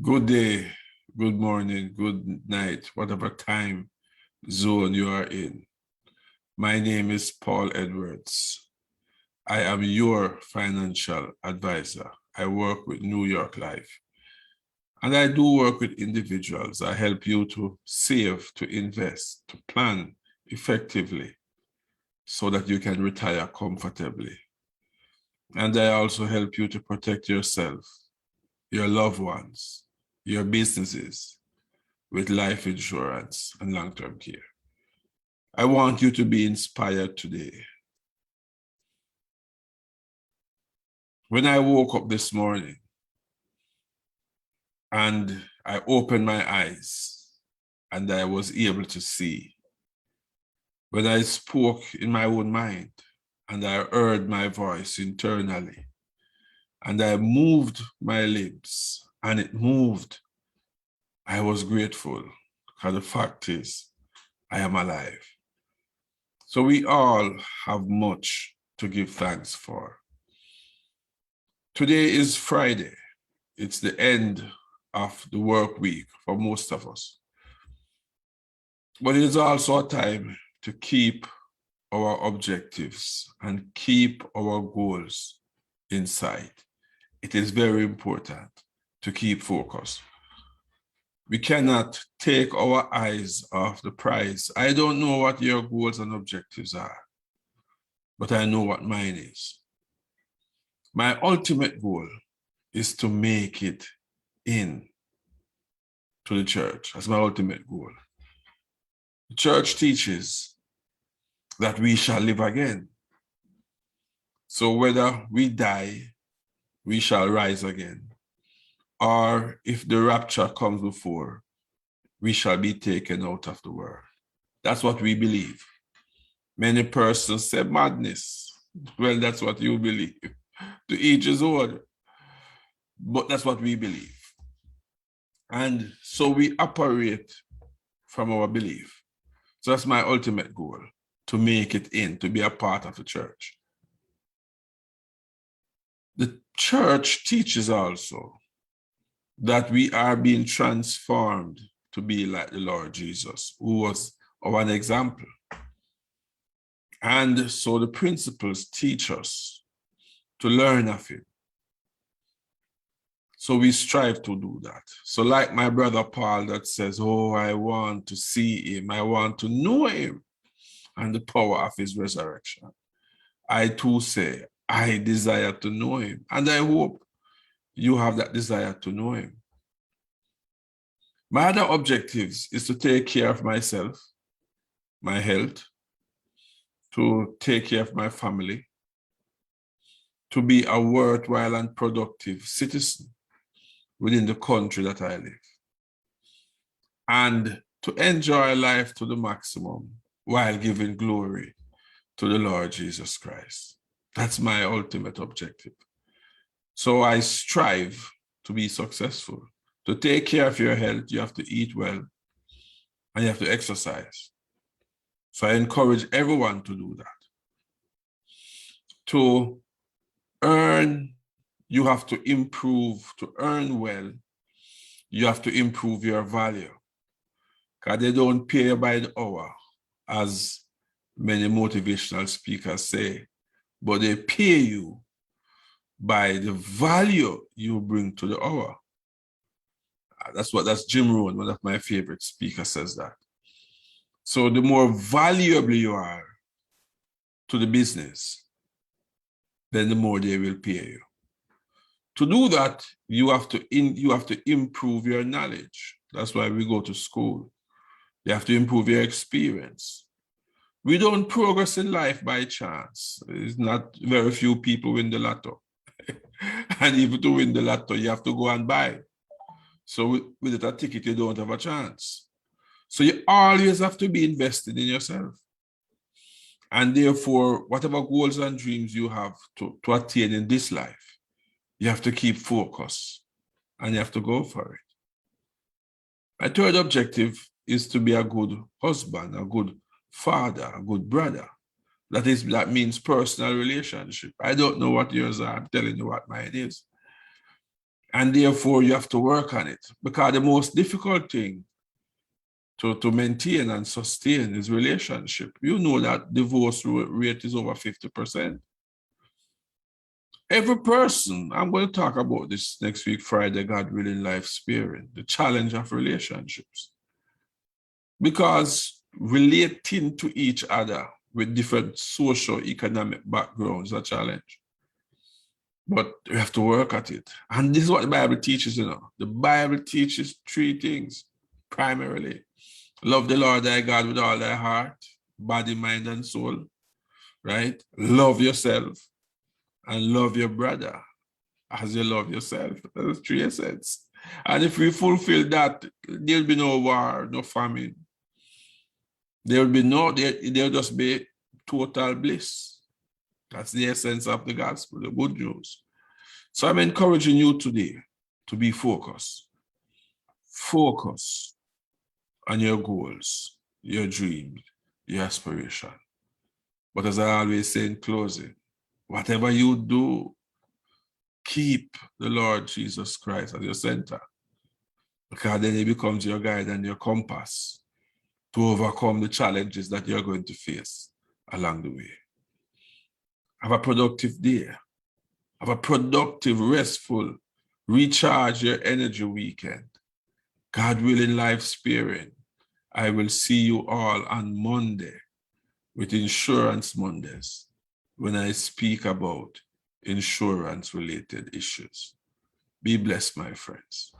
Good day, good morning, good night, whatever time zone you are in. My name is Paul Edwards. I am your financial advisor. I work with New York Life. And I do work with individuals. I help you to save, to invest, to plan effectively so that you can retire comfortably. And I also help you to protect yourself, your loved ones, your businesses, with life insurance and long-term care. I want you to be inspired today. When I woke up this morning and I opened my eyes and I was able to see, when I spoke in my own mind and I heard my voice internally and I moved my lips and it moved, I was grateful because the fact is I am alive. So we all have much to give thanks for. Today is Friday. It's the end of the work week for most of us. But it is also a time to keep our objectives and keep our goals in sight. It is very important to keep focus. We cannot take our eyes off the prize. I don't know what your goals and objectives are, but I know what mine is. My ultimate goal is to make it in to the church. That's my ultimate goal. The church teaches that we shall live again. So whether we die, we shall rise again. Or if the rapture comes before, we shall be taken out of the world. That's what we believe. Many persons say madness. Well, that's what you believe. To each his own. But that's what we believe. And so we operate from our belief. So that's my ultimate goal, to make it in, to be a part of the church. The church teaches also that we are being transformed to be like the Lord Jesus, who was our example. And so the principles teach us to learn of him. So we strive to do that. So like my brother Paul that says, oh, I want to see him. I want to know him and the power of his resurrection. I too say, I desire to know him. And I hope you have that desire to know him. My other objectives is to take care of myself, my health, to take care of my family, to be a worthwhile and productive citizen within the country that I live, and to enjoy life to the maximum while giving glory to the Lord Jesus Christ. That's my ultimate objective. So I strive to be successful. To take care of your health, you have to eat well and you have to exercise. So I encourage everyone to do that. To earn, you have to improve. To earn well, you have to improve your value. Because they don't pay you by the hour, as many motivational speakers say, but they pay you by the value you bring to the hour. That's Jim Rohn, one of my favorite speakers, says that. So the more valuable you are to the business, then the more they will pay you. To do that, you have to improve your knowledge. That's why we go to school. You have to improve your experience. We don't progress in life by chance. It's not very few people win the lotto. And even to win the lotto, you have to go and buy. So with a ticket, you don't have a chance. So you always have to be invested in yourself. And therefore, whatever goals and dreams you have to attain in this life, you have to keep focus and you have to go for it. My third objective is to be a good husband, a good father, a good brother. That means personal relationship. I don't know what yours are. I'm telling you what mine is. And therefore, you have to work on it, because the most difficult thing to maintain and sustain is relationship. You know that divorce rate is over 50%. Every person, I'm going to talk about this next week, Friday, God willing, life sparing, the challenge of relationships. Because relating to each other with different socio-economic backgrounds is a challenge. But we have to work at it. And this is what the Bible teaches, you know. The Bible teaches three things, primarily. Love the Lord thy God with all thy heart, body, mind, and soul, right? Love yourself and love your brother as you love yourself. That's three essence. And if we fulfill that, there'll be no war, no famine. There'll just be total bliss. That's the essence of the gospel, the good news. So I'm encouraging you today to be focused. Focus on your goals, your dreams, your aspiration. But as I always say in closing, whatever you do, keep the Lord Jesus Christ as your center, because then he becomes your guide and your compass to overcome the challenges that you're going to face along the way. Have a productive day. Have a productive, restful, recharge your energy weekend. God willing, life sparing. I will see you all on Monday with Insurance Mondays when I speak about insurance-related issues. Be blessed, my friends.